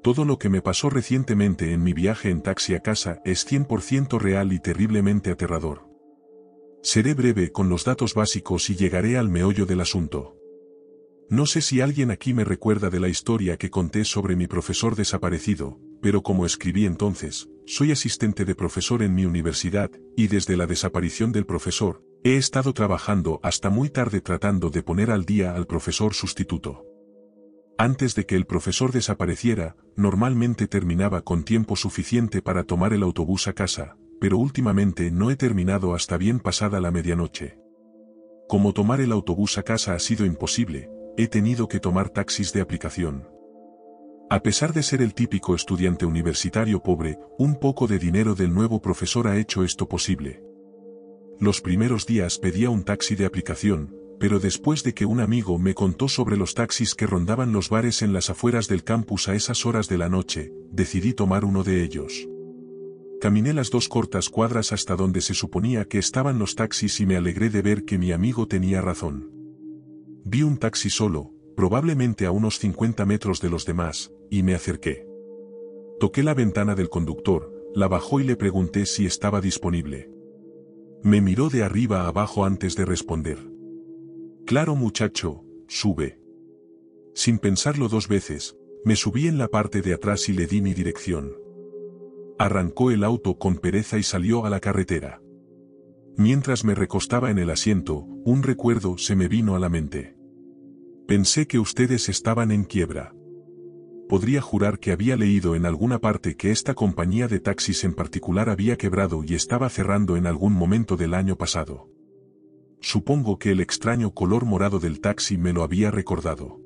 Todo lo que me pasó recientemente en mi viaje en taxi a casa es 100% real y terriblemente aterrador. Seré breve con los datos básicos y llegaré al meollo del asunto. No sé si alguien aquí me recuerda de la historia que conté sobre mi profesor desaparecido, pero como escribí entonces, soy asistente de profesor en mi universidad, y desde la desaparición del profesor, he estado trabajando hasta muy tarde tratando de poner al día al profesor sustituto. Antes de que el profesor desapareciera, normalmente terminaba con tiempo suficiente para tomar el autobús a casa, pero últimamente no he terminado hasta bien pasada la medianoche. Como tomar el autobús a casa ha sido imposible, he tenido que tomar taxis de aplicación. A pesar de ser el típico estudiante universitario pobre, un poco de dinero del nuevo profesor ha hecho esto posible. Los primeros días pedía un taxi de aplicación, pero después de que un amigo me contó sobre los taxis que rondaban los bares en las afueras del campus a esas horas de la noche, decidí tomar uno de ellos. Caminé las 2 cortas cuadras hasta donde se suponía que estaban los taxis y me alegré de ver que mi amigo tenía razón. Vi un taxi solo, probablemente a unos 50 metros de los demás, y me acerqué. Toqué la ventana del conductor, la bajó y le pregunté si estaba disponible. Me miró de arriba a abajo antes de responder. Claro muchacho, sube. Sin pensarlo 2 veces, me subí en la parte de atrás y le di mi dirección. Arrancó el auto con pereza y salió a la carretera. Mientras me recostaba en el asiento, un recuerdo se me vino a la mente. Pensé que ustedes estaban en quiebra. Podría jurar que había leído en alguna parte que esta compañía de taxis en particular había quebrado y estaba cerrando en algún momento del año pasado. Supongo que el extraño color morado del taxi me lo había recordado.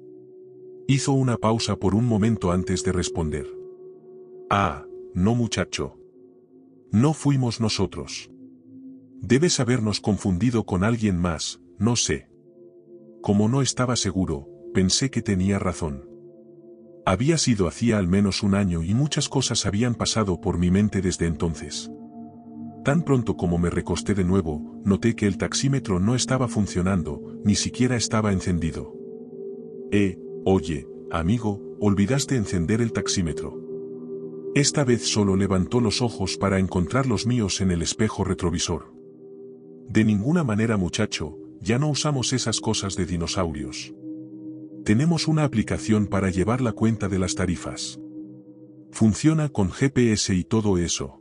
Hizo una pausa por un momento antes de responder. Ah, no muchacho. No fuimos nosotros. Debes habernos confundido con alguien más, no sé. Como no estaba seguro, pensé que tenía razón. Había sido hacía al menos un año y muchas cosas habían pasado por mi mente desde entonces. Tan pronto como me recosté de nuevo, noté que el taxímetro no estaba funcionando, ni siquiera estaba encendido. Oye, amigo, olvidaste encender el taxímetro. Esta vez solo levantó los ojos para encontrar los míos en el espejo retrovisor. De ninguna manera muchacho, ya no usamos esas cosas de dinosaurios. Tenemos una aplicación para llevar la cuenta de las tarifas. Funciona con GPS y todo eso.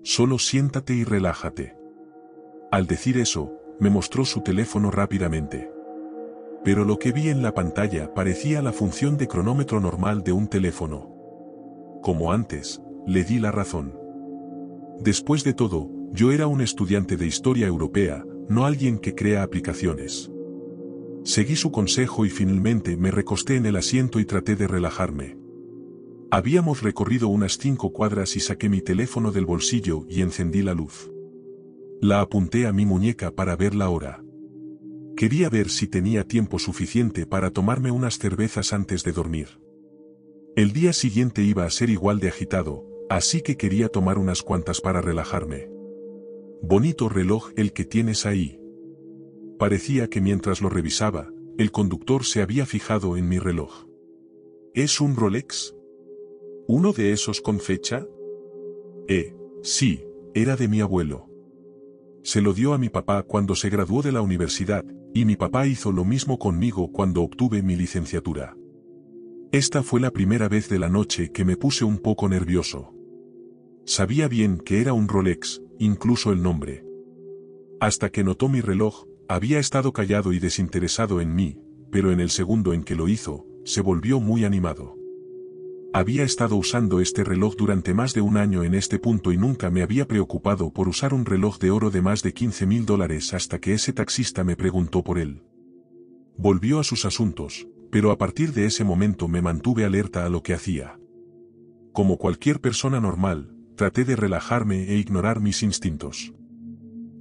Solo siéntate y relájate. Al decir eso, me mostró su teléfono rápidamente. Pero lo que vi en la pantalla parecía la función de cronómetro normal de un teléfono. Como antes, le di la razón. Después de todo, yo era un estudiante de historia europea, no alguien que crea aplicaciones. Seguí su consejo y finalmente me recosté en el asiento y traté de relajarme. Habíamos recorrido unas 5 cuadras y saqué mi teléfono del bolsillo y encendí la luz. La apunté a mi muñeca para ver la hora. Quería ver si tenía tiempo suficiente para tomarme unas cervezas antes de dormir. El día siguiente iba a ser igual de agitado, así que quería tomar unas cuantas para relajarme. Bonito reloj el que tienes ahí. Parecía que mientras lo revisaba, el conductor se había fijado en mi reloj. ¿Es un Rolex? ¿Uno de esos con fecha? Sí, era de mi abuelo. Se lo dio a mi papá cuando se graduó de la universidad, y mi papá hizo lo mismo conmigo cuando obtuve mi licenciatura. Esta fue la primera vez de la noche que me puse un poco nervioso. Sabía bien que era un Rolex, incluso el nombre. Hasta que notó mi reloj, había estado callado y desinteresado en mí, pero en el segundo en que lo hizo, se volvió muy animado. Había estado usando este reloj durante más de un año en este punto y nunca me había preocupado por usar un reloj de oro de más de $15,000 hasta que ese taxista me preguntó por él. Volvió a sus asuntos, pero a partir de ese momento me mantuve alerta a lo que hacía. Como cualquier persona normal, traté de relajarme e ignorar mis instintos.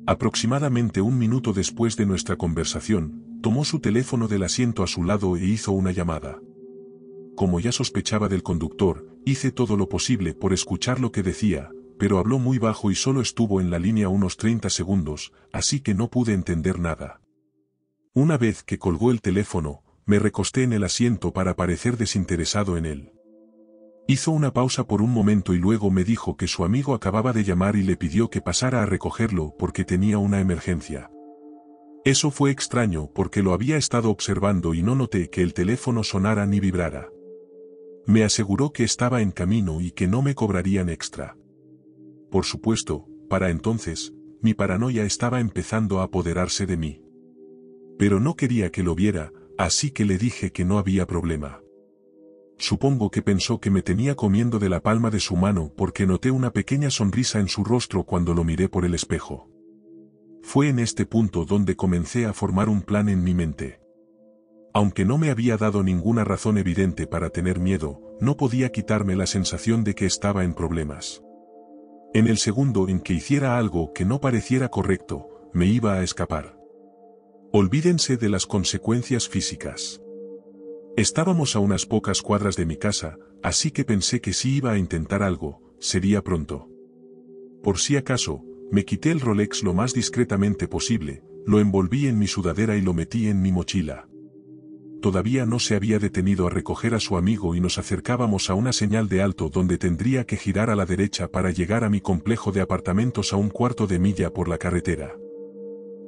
Aproximadamente un minuto después de nuestra conversación, tomó su teléfono del asiento a su lado e hizo una llamada. Como ya sospechaba del conductor, hice todo lo posible por escuchar lo que decía, pero habló muy bajo y solo estuvo en la línea unos 30 segundos, así que no pude entender nada. Una vez que colgó el teléfono, me recosté en el asiento para parecer desinteresado en él. Hizo una pausa por un momento y luego me dijo que su amigo acababa de llamar y le pidió que pasara a recogerlo porque tenía una emergencia. Eso fue extraño porque lo había estado observando y no noté que el teléfono sonara ni vibrara. Me aseguró que estaba en camino y que no me cobrarían extra. Por supuesto, para entonces, mi paranoia estaba empezando a apoderarse de mí. Pero no quería que lo viera, así que le dije que no había problema. Supongo que pensó que me tenía comiendo de la palma de su mano porque noté una pequeña sonrisa en su rostro cuando lo miré por el espejo. Fue en este punto donde comencé a formar un plan en mi mente. Aunque no me había dado ninguna razón evidente para tener miedo, no podía quitarme la sensación de que estaba en problemas. En el segundo en que hiciera algo que no pareciera correcto, me iba a escapar. Olvídense de las consecuencias físicas. Estábamos a unas pocas cuadras de mi casa, así que pensé que si iba a intentar algo, sería pronto. Por si acaso, me quité el Rolex lo más discretamente posible, lo envolví en mi sudadera y lo metí en mi mochila. Todavía no se había detenido a recoger a su amigo y nos acercábamos a una señal de alto donde tendría que girar a la derecha para llegar a mi complejo de apartamentos a un cuarto de milla por la carretera.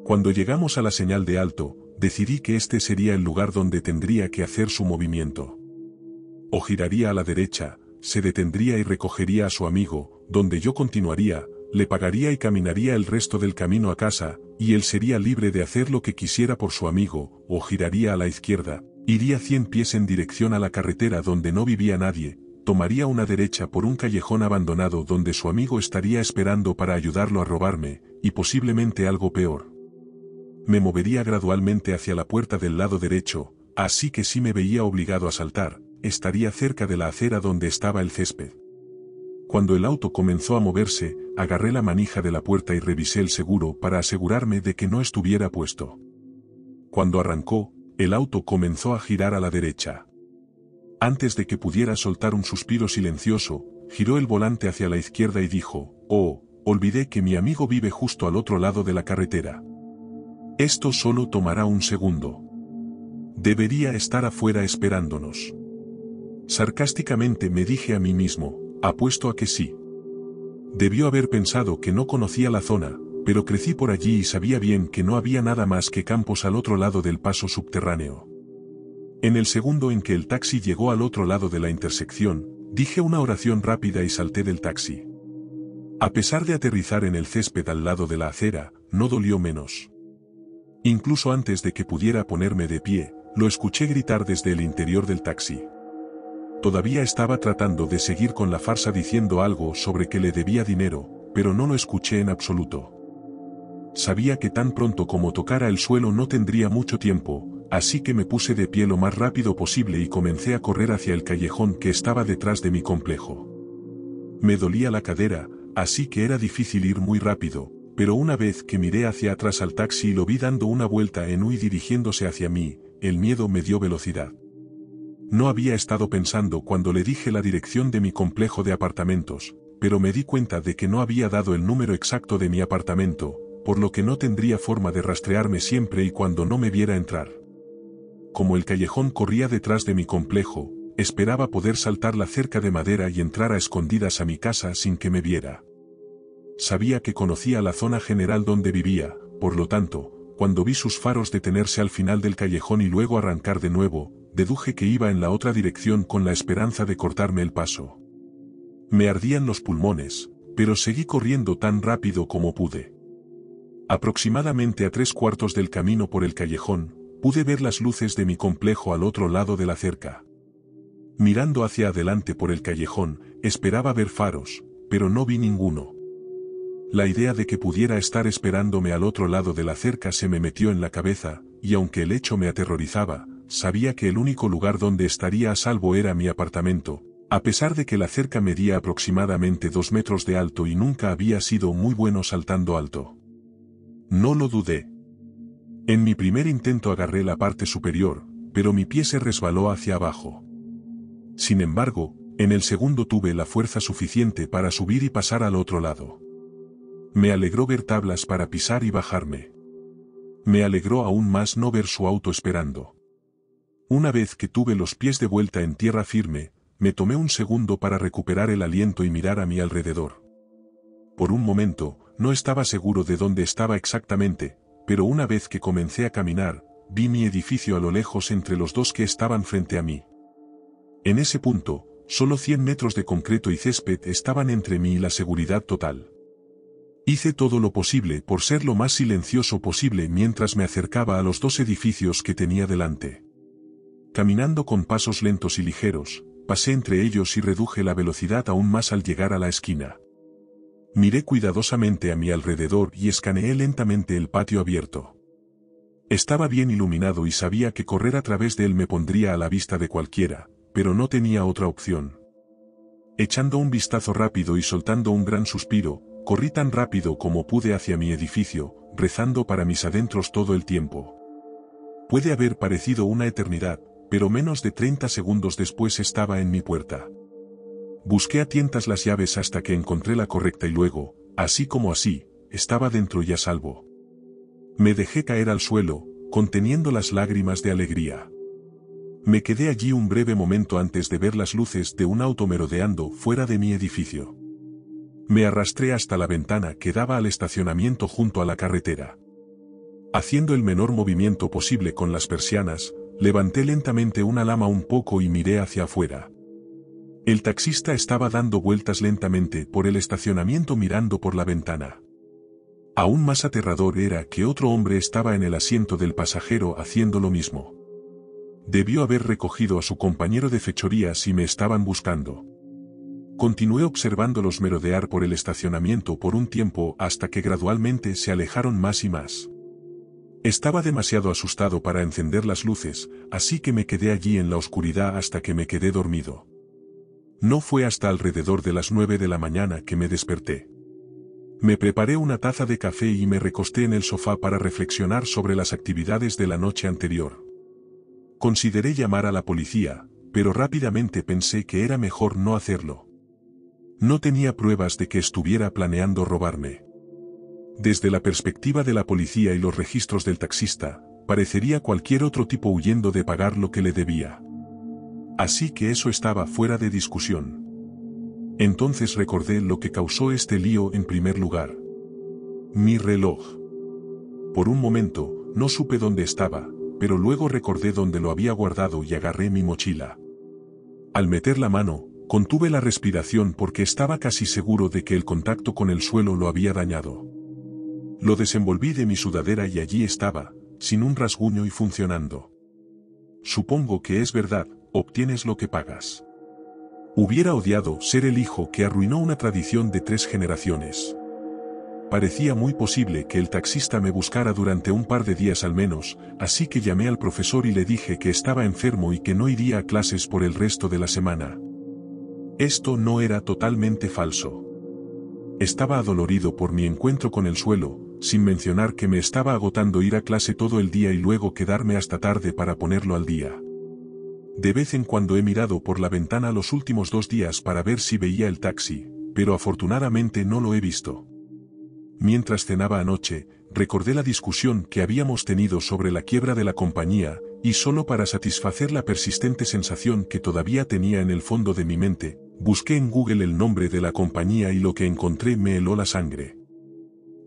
Cuando llegamos a la señal de alto, decidí que este sería el lugar donde tendría que hacer su movimiento. O giraría a la derecha, se detendría y recogería a su amigo, donde yo continuaría, le pagaría y caminaría el resto del camino a casa, y él sería libre de hacer lo que quisiera por su amigo, o giraría a la izquierda, iría 100 pies en dirección a la carretera donde no vivía nadie, tomaría una derecha por un callejón abandonado donde su amigo estaría esperando para ayudarlo a robarme, y posiblemente algo peor. Me movería gradualmente hacia la puerta del lado derecho, así que si me veía obligado a saltar, estaría cerca de la acera donde estaba el césped. Cuando el auto comenzó a moverse, agarré la manija de la puerta y revisé el seguro para asegurarme de que no estuviera puesto. Cuando arrancó, el auto comenzó a girar a la derecha. Antes de que pudiera soltar un suspiro silencioso, giró el volante hacia la izquierda y dijo, «Oh, olvidé que mi amigo vive justo al otro lado de la carretera. Esto solo tomará un segundo. Debería estar afuera esperándonos». Sarcásticamente me dije a mí mismo, «Apuesto a que sí». Debió haber pensado que no conocía la zona, pero crecí por allí y sabía bien que no había nada más que campos al otro lado del paso subterráneo. En el segundo en que el taxi llegó al otro lado de la intersección, dije una oración rápida y salté del taxi. A pesar de aterrizar en el césped al lado de la acera, no dolió menos. Incluso antes de que pudiera ponerme de pie, lo escuché gritar desde el interior del taxi. Todavía estaba tratando de seguir con la farsa diciendo algo sobre que le debía dinero, pero no lo escuché en absoluto. Sabía que tan pronto como tocara el suelo no tendría mucho tiempo, así que me puse de pie lo más rápido posible y comencé a correr hacia el callejón que estaba detrás de mi complejo. Me dolía la cadera, así que era difícil ir muy rápido, pero una vez que miré hacia atrás al taxi y lo vi dando una vuelta en U y dirigiéndose hacia mí, el miedo me dio velocidad. No había estado pensando cuando le dije la dirección de mi complejo de apartamentos, pero me di cuenta de que no había dado el número exacto de mi apartamento, por lo que no tendría forma de rastrearme siempre y cuando no me viera entrar. Como el callejón corría detrás de mi complejo, esperaba poder saltar la cerca de madera y entrar a escondidas a mi casa sin que me viera. Sabía que conocía la zona general donde vivía, por lo tanto, cuando vi sus faros detenerse al final del callejón y luego arrancar de nuevo, deduje que iba en la otra dirección con la esperanza de cortarme el paso. Me ardían los pulmones, pero seguí corriendo tan rápido como pude. Aproximadamente a 3/4 del camino por el callejón, pude ver las luces de mi complejo al otro lado de la cerca. Mirando hacia adelante por el callejón, esperaba ver faros, pero no vi ninguno. La idea de que pudiera estar esperándome al otro lado de la cerca se me metió en la cabeza, y aunque el hecho me aterrorizaba, sabía que el único lugar donde estaría a salvo era mi apartamento, a pesar de que la cerca medía aproximadamente 2 metros de alto y nunca había sido muy bueno saltando alto. No lo dudé. En mi primer intento agarré la parte superior, pero mi pie se resbaló hacia abajo. Sin embargo, en el segundo tuve la fuerza suficiente para subir y pasar al otro lado. Me alegró ver tablas para pisar y bajarme. Me alegró aún más no ver su auto esperando. Una vez que tuve los pies de vuelta en tierra firme, me tomé un segundo para recuperar el aliento y mirar a mi alrededor. Por un momento, no estaba seguro de dónde estaba exactamente, pero una vez que comencé a caminar, vi mi edificio a lo lejos entre los dos que estaban frente a mí. En ese punto, solo 100 metros de concreto y césped estaban entre mí y la seguridad total. Hice todo lo posible por ser lo más silencioso posible mientras me acercaba a los dos edificios que tenía delante. Caminando con pasos lentos y ligeros, pasé entre ellos y reduje la velocidad aún más al llegar a la esquina. Miré cuidadosamente a mi alrededor y escaneé lentamente el patio abierto. Estaba bien iluminado y sabía que correr a través de él me pondría a la vista de cualquiera, pero no tenía otra opción. Echando un vistazo rápido y soltando un gran suspiro, corrí tan rápido como pude hacia mi edificio, rezando para mis adentros todo el tiempo. Puede haber parecido una eternidad, pero menos de 30 segundos después estaba en mi puerta. Busqué a tientas las llaves hasta que encontré la correcta y luego, así como así, estaba dentro y a salvo. Me dejé caer al suelo, conteniendo las lágrimas de alegría. Me quedé allí un breve momento antes de ver las luces de un auto merodeando fuera de mi edificio. Me arrastré hasta la ventana que daba al estacionamiento junto a la carretera. Haciendo el menor movimiento posible con las persianas, levanté lentamente una lama un poco y miré hacia afuera. El taxista estaba dando vueltas lentamente por el estacionamiento mirando por la ventana. Aún más aterrador era que otro hombre estaba en el asiento del pasajero haciendo lo mismo. Debió haber recogido a su compañero de fechorías y me estaban buscando. Continué observándolos merodear por el estacionamiento por un tiempo hasta que gradualmente se alejaron más y más. Estaba demasiado asustado para encender las luces, así que me quedé allí en la oscuridad hasta que me quedé dormido. No fue hasta alrededor de las 9 de la mañana que me desperté. Me preparé una taza de café y me recosté en el sofá para reflexionar sobre las actividades de la noche anterior. Consideré llamar a la policía, pero rápidamente pensé que era mejor no hacerlo. No tenía pruebas de que estuviera planeando robarme. Desde la perspectiva de la policía y los registros del taxista, parecería cualquier otro tipo huyendo de pagar lo que le debía. Así que eso estaba fuera de discusión. Entonces recordé lo que causó este lío en primer lugar. Mi reloj. Por un momento, no supe dónde estaba, pero luego recordé dónde lo había guardado y agarré mi mochila. Al meter la mano, contuve la respiración porque estaba casi seguro de que el contacto con el suelo lo había dañado. Lo desenvolví de mi sudadera y allí estaba, sin un rasguño y funcionando. Supongo que es verdad, obtienes lo que pagas. Hubiera odiado ser el hijo que arruinó una tradición de 3 generaciones. Parecía muy posible que el taxista me buscara durante un par de días al menos, así que llamé al profesor y le dije que estaba enfermo y que no iría a clases por el resto de la semana. Esto no era totalmente falso. Estaba adolorido por mi encuentro con el suelo, sin mencionar que me estaba agotando ir a clase todo el día y luego quedarme hasta tarde para ponerlo al día. De vez en cuando he mirado por la ventana los últimos 2 días para ver si veía el taxi, pero afortunadamente no lo he visto. Mientras cenaba anoche, recordé la discusión que habíamos tenido sobre la quiebra de la compañía, y solo para satisfacer la persistente sensación que todavía tenía en el fondo de mi mente, busqué en Google el nombre de la compañía y lo que encontré me heló la sangre.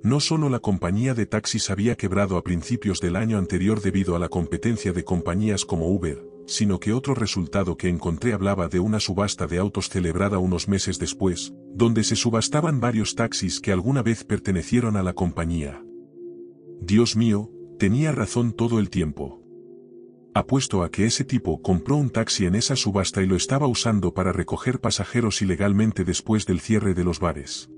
No solo la compañía de taxis había quebrado a principios del año anterior debido a la competencia de compañías como Uber, sino que otro resultado que encontré hablaba de una subasta de autos celebrada unos meses después, donde se subastaban varios taxis que alguna vez pertenecieron a la compañía. Dios mío, tenía razón todo el tiempo. Apuesto a que ese tipo compró un taxi en esa subasta y lo estaba usando para recoger pasajeros ilegalmente después del cierre de los bares.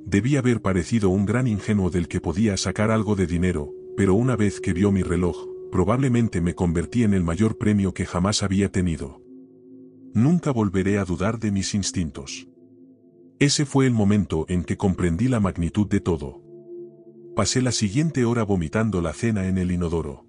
Debí haber parecido un gran ingenuo del que podía sacar algo de dinero, pero una vez que vio mi reloj, probablemente me convertí en el mayor premio que jamás había tenido. Nunca volveré a dudar de mis instintos. Ese fue el momento en que comprendí la magnitud de todo. Pasé la siguiente hora vomitando la cena en el inodoro.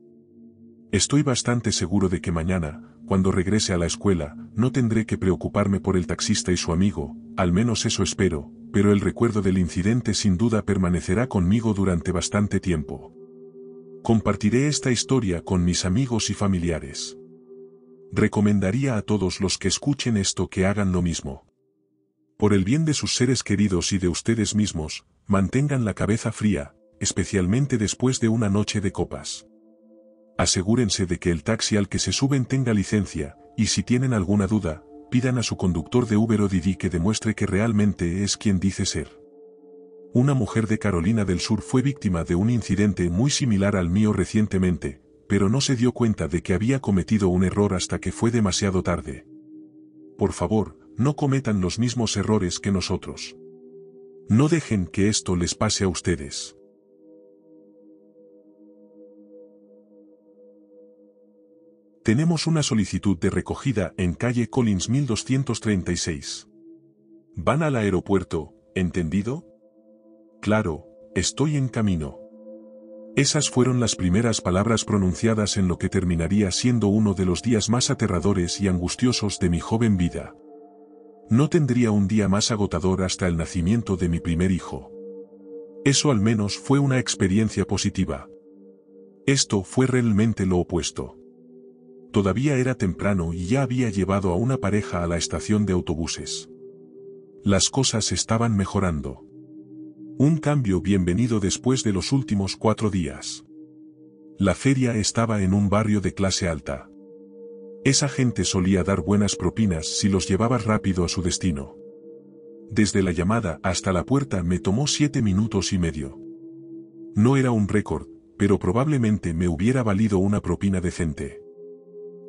Estoy bastante seguro de que mañana, cuando regrese a la escuela, no tendré que preocuparme por el taxista y su amigo, al menos eso espero, pero el recuerdo del incidente sin duda permanecerá conmigo durante bastante tiempo. Compartiré esta historia con mis amigos y familiares. Recomendaría a todos los que escuchen esto que hagan lo mismo. Por el bien de sus seres queridos y de ustedes mismos, mantengan la cabeza fría, especialmente después de una noche de copas. Asegúrense de que el taxi al que se suben tenga licencia, y si tienen alguna duda, pidan a su conductor de Uber o Didi que demuestre que realmente es quien dice ser. Una mujer de Carolina del Sur fue víctima de un incidente muy similar al mío recientemente, pero no se dio cuenta de que había cometido un error hasta que fue demasiado tarde. Por favor, no cometan los mismos errores que nosotros. No dejen que esto les pase a ustedes. Tenemos una solicitud de recogida en calle Collins 1236. ¿Van al aeropuerto, entendido? Claro, estoy en camino. Esas fueron las primeras palabras pronunciadas en lo que terminaría siendo uno de los días más aterradores y angustiosos de mi joven vida. No tendría un día más agotador hasta el nacimiento de mi primer hijo. Eso al menos fue una experiencia positiva. Esto fue realmente lo opuesto. Todavía era temprano y ya había llevado a una pareja a la estación de autobuses. Las cosas estaban mejorando. Un cambio bienvenido después de los últimos 4 días. La feria estaba en un barrio de clase alta. Esa gente solía dar buenas propinas si los llevabas rápido a su destino. Desde la llamada hasta la puerta me tomó 7 minutos y medio. No era un récord, pero probablemente me hubiera valido una propina decente.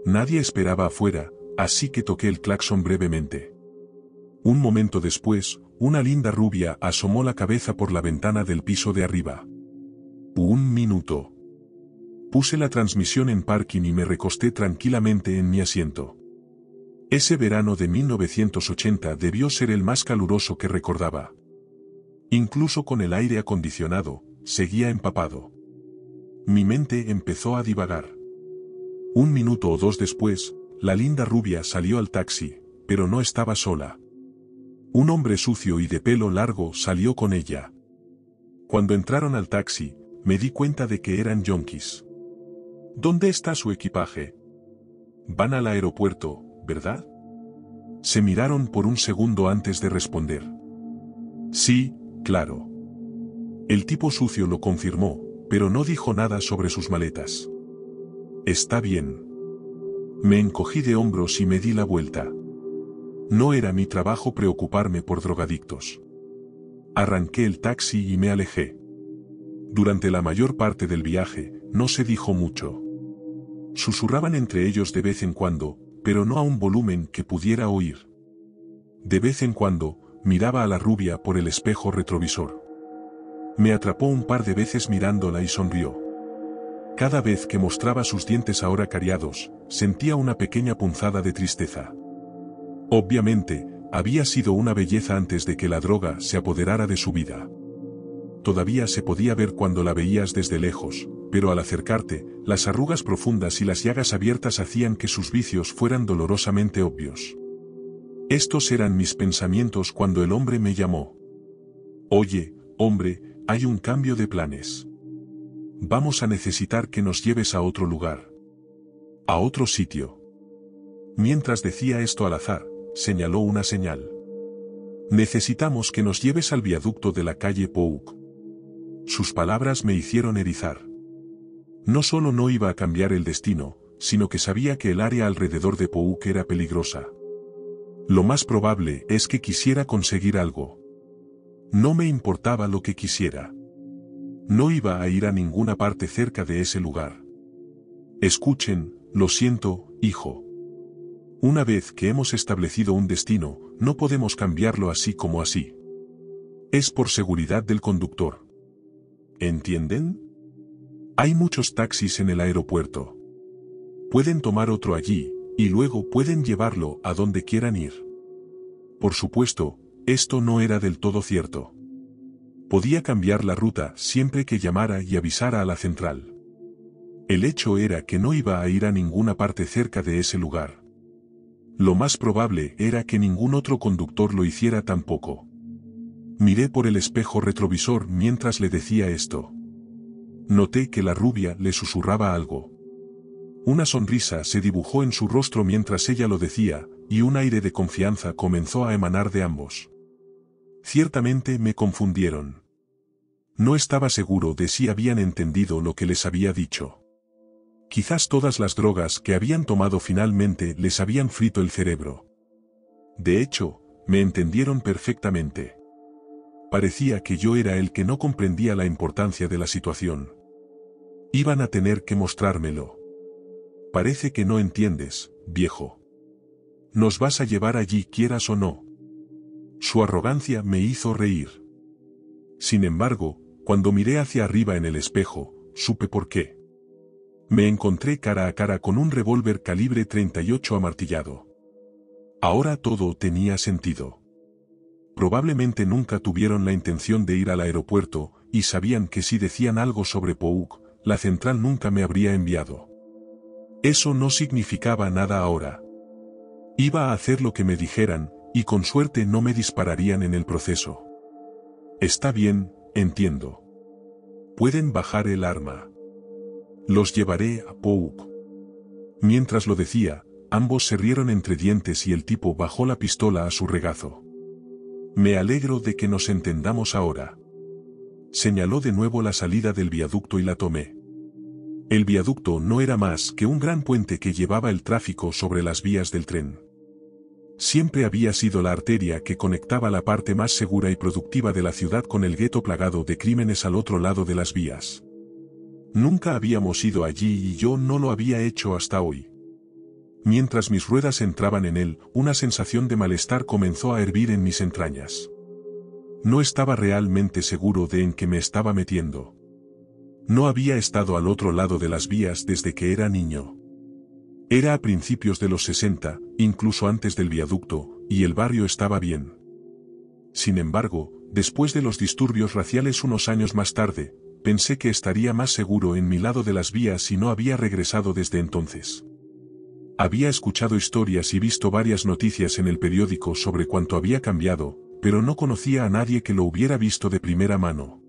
Nadie esperaba afuera, así que toqué el claxon brevemente. Un momento después, una linda rubia asomó la cabeza por la ventana del piso de arriba. 1 minuto. Puse la transmisión en parking y me recosté tranquilamente en mi asiento. Ese verano de 1980 debió ser el más caluroso que recordaba. Incluso con el aire acondicionado, seguía empapado. Mi mente empezó a divagar. 1 minuto o 2 después, la linda rubia salió al taxi, pero no estaba sola. Un hombre sucio y de pelo largo salió con ella. Cuando entraron al taxi, me di cuenta de que eran yonkis. ¿Dónde está su equipaje? Van al aeropuerto, ¿verdad? Se miraron por un segundo antes de responder. Sí, claro. El tipo sucio lo confirmó, pero no dijo nada sobre sus maletas. Está bien. Me encogí de hombros y me di la vuelta. No era mi trabajo preocuparme por drogadictos. Arranqué el taxi y me alejé. Durante la mayor parte del viaje, no se dijo mucho. Susurraban entre ellos de vez en cuando, pero no a un volumen que pudiera oír. De vez en cuando, miraba a la rubia por el espejo retrovisor. Me atrapó un par de veces mirándola y sonrió. Cada vez que mostraba sus dientes ahora cariados, sentía una pequeña punzada de tristeza. Obviamente, había sido una belleza antes de que la droga se apoderara de su vida. Todavía se podía ver cuando la veías desde lejos, pero al acercarte, las arrugas profundas y las llagas abiertas hacían que sus vicios fueran dolorosamente obvios. Estos eran mis pensamientos cuando el hombre me llamó. Oye, hombre, hay un cambio de planes. Vamos a necesitar que nos lleves a otro lugar. A otro sitio. Mientras decía esto al azar, señaló una señal. Necesitamos que nos lleves al viaducto de la calle Pouk. Sus palabras me hicieron erizar. No solo no iba a cambiar el destino, sino que sabía que el área alrededor de Pouk era peligrosa. Lo más probable es que quisiera conseguir algo. No me importaba lo que quisiera. No iba a ir a ninguna parte cerca de ese lugar. Escuchen, lo siento, hijo. Una vez que hemos establecido un destino, no podemos cambiarlo así como así. Es por seguridad del conductor. ¿Entienden? Hay muchos taxis en el aeropuerto. Pueden tomar otro allí, y luego pueden llevarlo a donde quieran ir. Por supuesto, esto no era del todo cierto. Podía cambiar la ruta siempre que llamara y avisara a la central. El hecho era que no iba a ir a ninguna parte cerca de ese lugar. Lo más probable era que ningún otro conductor lo hiciera tampoco. Miré por el espejo retrovisor mientras le decía esto. Noté que la rubia le susurraba algo. Una sonrisa se dibujó en su rostro mientras ella lo decía, y un aire de confianza comenzó a emanar de ambos. Ciertamente me confundieron. No estaba seguro de si habían entendido lo que les había dicho. Quizás todas las drogas que habían tomado finalmente les habían frito el cerebro. De hecho, me entendieron perfectamente. Parecía que yo era el que no comprendía la importancia de la situación. Iban a tener que mostrármelo. Parece que no entiendes, viejo. Nos vas a llevar allí quieras o no. Su arrogancia me hizo reír. Sin embargo, cuando miré hacia arriba en el espejo, supe por qué. Me encontré cara a cara con un revólver calibre 38 amartillado. Ahora todo tenía sentido. Probablemente nunca tuvieron la intención de ir al aeropuerto, y sabían que si decían algo sobre Pouk, la central nunca me habría enviado. Eso no significaba nada ahora. Iba a hacer lo que me dijeran, y con suerte no me dispararían en el proceso. Está bien, entiendo. Pueden bajar el arma. Los llevaré a Pouk. Mientras lo decía, ambos se rieron entre dientes y el tipo bajó la pistola a su regazo. Me alegro de que nos entendamos ahora. Señaló de nuevo la salida del viaducto y la tomé. El viaducto no era más que un gran puente que llevaba el tráfico sobre las vías del tren. Siempre había sido la arteria que conectaba la parte más segura y productiva de la ciudad con el gueto plagado de crímenes al otro lado de las vías. Nunca habíamos ido allí y yo no lo había hecho hasta hoy. Mientras mis ruedas entraban en él, una sensación de malestar comenzó a hervir en mis entrañas. No estaba realmente seguro de en qué me estaba metiendo. No había estado al otro lado de las vías desde que era niño. Era a principios de los 60, incluso antes del viaducto, y el barrio estaba bien. Sin embargo, después de los disturbios raciales unos años más tarde, pensé que estaría más seguro en mi lado de las vías y no había regresado desde entonces. Había escuchado historias y visto varias noticias en el periódico sobre cuánto había cambiado, pero no conocía a nadie que lo hubiera visto de primera mano.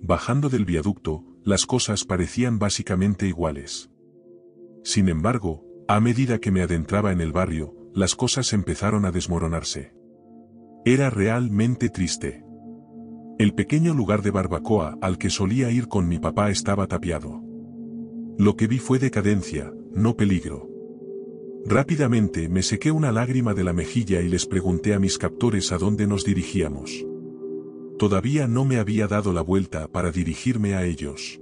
Bajando del viaducto, las cosas parecían básicamente iguales. Sin embargo, a medida que me adentraba en el barrio, las cosas empezaron a desmoronarse. Era realmente triste. El pequeño lugar de barbacoa al que solía ir con mi papá estaba tapiado. Lo que vi fue decadencia, no peligro. Rápidamente me sequé una lágrima de la mejilla y les pregunté a mis captores a dónde nos dirigíamos. Todavía no me había dado la vuelta para dirigirme a ellos.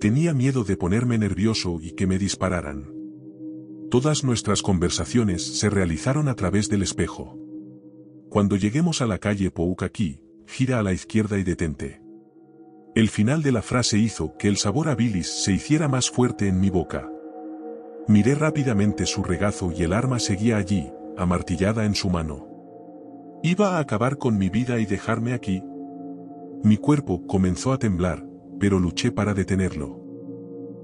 Tenía miedo de ponerme nervioso y que me dispararan. Todas nuestras conversaciones se realizaron a través del espejo. Cuando lleguemos a la calle Pouk aquí, gira a la izquierda y detente. El final de la frase hizo que el sabor a bilis se hiciera más fuerte en mi boca. Miré rápidamente su regazo y el arma seguía allí, amartillada en su mano. ¿Iba a acabar con mi vida y dejarme aquí? Mi cuerpo comenzó a temblar, pero luché para detenerlo.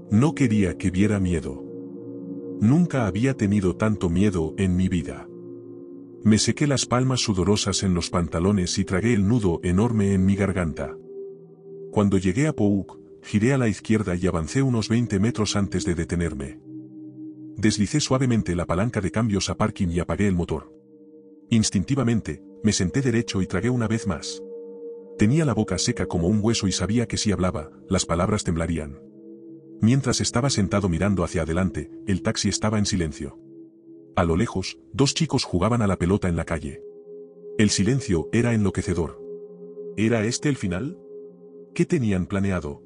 No quería que viera miedo. Nunca había tenido tanto miedo en mi vida. Me sequé las palmas sudorosas en los pantalones y tragué el nudo enorme en mi garganta. Cuando llegué a Pouk, giré a la izquierda y avancé unos 20 metros antes de detenerme. Deslicé suavemente la palanca de cambios a parking y apagué el motor. Instintivamente, me senté derecho y tragué una vez más. Tenía la boca seca como un hueso y sabía que si hablaba, las palabras temblarían. Mientras estaba sentado mirando hacia adelante, el taxi estaba en silencio. A lo lejos, dos chicos jugaban a la pelota en la calle. El silencio era enloquecedor. ¿Era este el final? ¿Qué tenían planeado?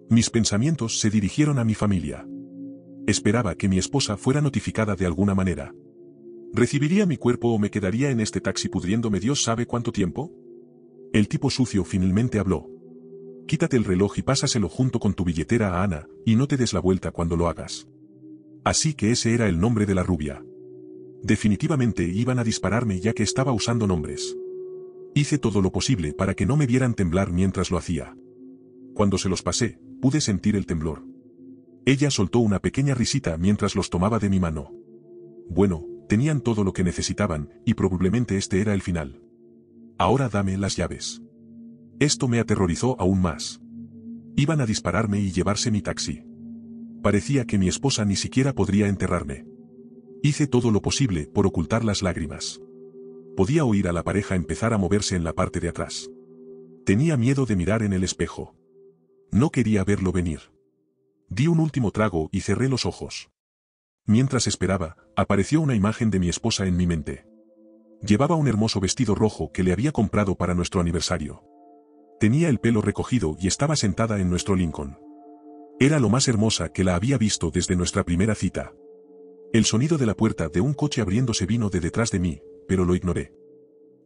Mis pensamientos se dirigieron a mi familia. Esperaba que mi esposa fuera notificada de alguna manera. ¿Recibiría mi cuerpo o me quedaría en este taxi pudriéndome Dios sabe cuánto tiempo? El tipo sucio finalmente habló. Quítate el reloj y pásaselo junto con tu billetera a Ana, y no te des la vuelta cuando lo hagas. Así que ese era el nombre de la rubia. Definitivamente iban a dispararme ya que estaba usando nombres. Hice todo lo posible para que no me vieran temblar mientras lo hacía. Cuando se los pasé, pude sentir el temblor. Ella soltó una pequeña risita mientras los tomaba de mi mano. Bueno, tenían todo lo que necesitaban, y probablemente este era el final. Ahora dame las llaves. Esto me aterrorizó aún más. Iban a dispararme y llevarse mi taxi. Parecía que mi esposa ni siquiera podría enterrarme. Hice todo lo posible por ocultar las lágrimas. Podía oír a la pareja empezar a moverse en la parte de atrás. Tenía miedo de mirar en el espejo. No quería verlo venir. Di un último trago y cerré los ojos. Mientras esperaba, apareció una imagen de mi esposa en mi mente. Llevaba un hermoso vestido rojo que le había comprado para nuestro aniversario. Tenía el pelo recogido y estaba sentada en nuestro Lincoln. Era lo más hermosa que la había visto desde nuestra primera cita. El sonido de la puerta de un coche abriéndose vino de detrás de mí, pero lo ignoré.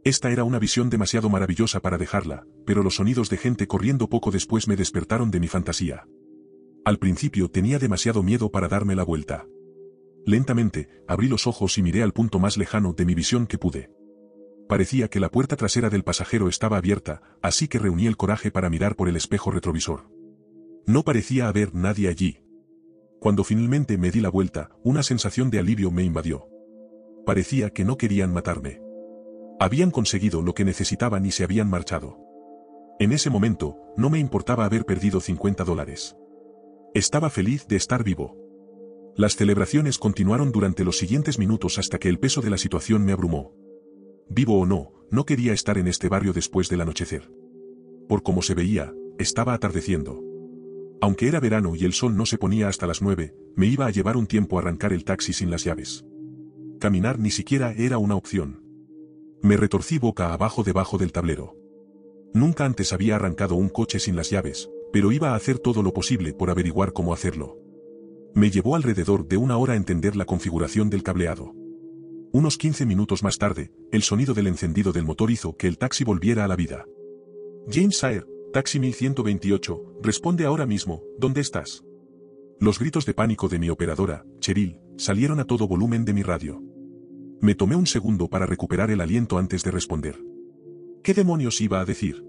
Esta era una visión demasiado maravillosa para dejarla, pero los sonidos de gente corriendo poco después me despertaron de mi fantasía. Al principio tenía demasiado miedo para darme la vuelta. Lentamente, abrí los ojos y miré al punto más lejano de mi visión que pude. Parecía que la puerta trasera del pasajero estaba abierta, así que reuní el coraje para mirar por el espejo retrovisor. No parecía haber nadie allí. Cuando finalmente me di la vuelta, una sensación de alivio me invadió. Parecía que no querían matarme. Habían conseguido lo que necesitaban y se habían marchado. En ese momento, no me importaba haber perdido $50. Estaba feliz de estar vivo. Las celebraciones continuaron durante los siguientes minutos hasta que el peso de la situación me abrumó. Vivo o no, no quería estar en este barrio después del anochecer. Por como se veía, estaba atardeciendo. Aunque era verano y el sol no se ponía hasta las 9, me iba a llevar un tiempo arrancar el taxi sin las llaves. Caminar ni siquiera era una opción. Me retorcí boca abajo debajo del tablero. Nunca antes había arrancado un coche sin las llaves, pero iba a hacer todo lo posible por averiguar cómo hacerlo. Me llevó alrededor de una hora entender la configuración del cableado. Unos 15 minutos más tarde, el sonido del encendido del motor hizo que el taxi volviera a la vida. James Sayer, taxi 1128, responde ahora mismo, ¿dónde estás? Los gritos de pánico de mi operadora, Cheryl, salieron a todo volumen de mi radio. Me tomé un segundo para recuperar el aliento antes de responder. ¿Qué demonios iba a decir?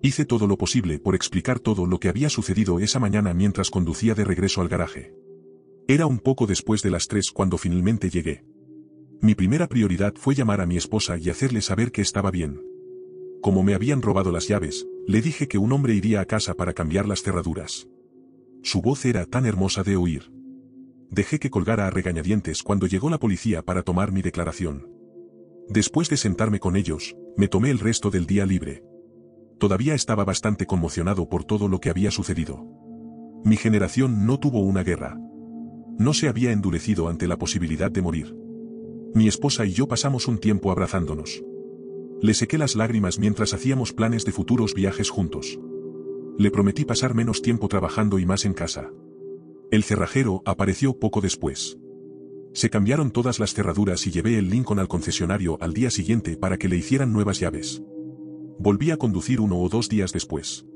Hice todo lo posible por explicar todo lo que había sucedido esa mañana mientras conducía de regreso al garaje. Era un poco después de las 3 cuando finalmente llegué. Mi primera prioridad fue llamar a mi esposa y hacerle saber que estaba bien. Como me habían robado las llaves, le dije que un hombre iría a casa para cambiar las cerraduras. Su voz era tan hermosa de oír. Dejé que colgara a regañadientes cuando llegó la policía para tomar mi declaración. Después de sentarme con ellos, me tomé el resto del día libre. Todavía estaba bastante conmocionado por todo lo que había sucedido. Mi generación no tuvo una guerra. No se había endurecido ante la posibilidad de morir. Mi esposa y yo pasamos un tiempo abrazándonos. Le sequé las lágrimas mientras hacíamos planes de futuros viajes juntos. Le prometí pasar menos tiempo trabajando y más en casa. El cerrajero apareció poco después. Se cambiaron todas las cerraduras y llevé el Lincoln al concesionario al día siguiente para que le hicieran nuevas llaves. Volví a conducir 1 o 2 días después.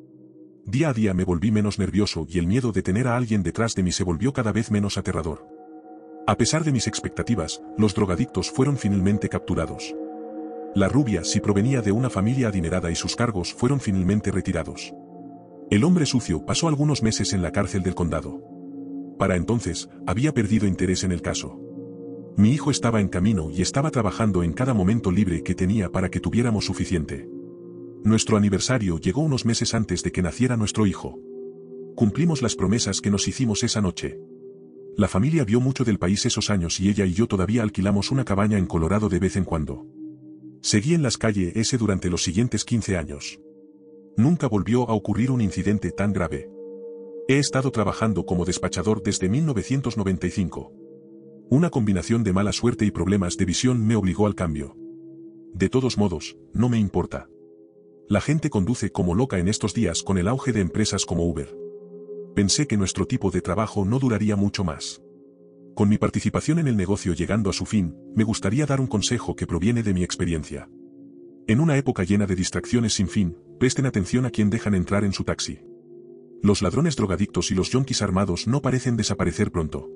Día a día me volví menos nervioso y el miedo de tener a alguien detrás de mí se volvió cada vez menos aterrador. A pesar de mis expectativas, los drogadictos fueron finalmente capturados. La rubia sí provenía de una familia adinerada y sus cargos fueron finalmente retirados. El hombre sucio pasó algunos meses en la cárcel del condado. Para entonces, había perdido interés en el caso. Mi hijo estaba en camino y estaba trabajando en cada momento libre que tenía para que tuviéramos suficiente. Nuestro aniversario llegó unos meses antes de que naciera nuestro hijo. Cumplimos las promesas que nos hicimos esa noche. La familia vio mucho del país esos años y ella y yo todavía alquilamos una cabaña en Colorado de vez en cuando. Seguí en las calles ese durante los siguientes 15 años. Nunca volvió a ocurrir un incidente tan grave. He estado trabajando como despachador desde 1995. Una combinación de mala suerte y problemas de visión me obligó al cambio. De todos modos, no me importa. La gente conduce como loca en estos días con el auge de empresas como Uber. Pensé que nuestro tipo de trabajo no duraría mucho más. Con mi participación en el negocio llegando a su fin, me gustaría dar un consejo que proviene de mi experiencia. En una época llena de distracciones sin fin, presten atención a quien dejan entrar en su taxi. Los ladrones drogadictos y los yonkis armados no parecen desaparecer pronto.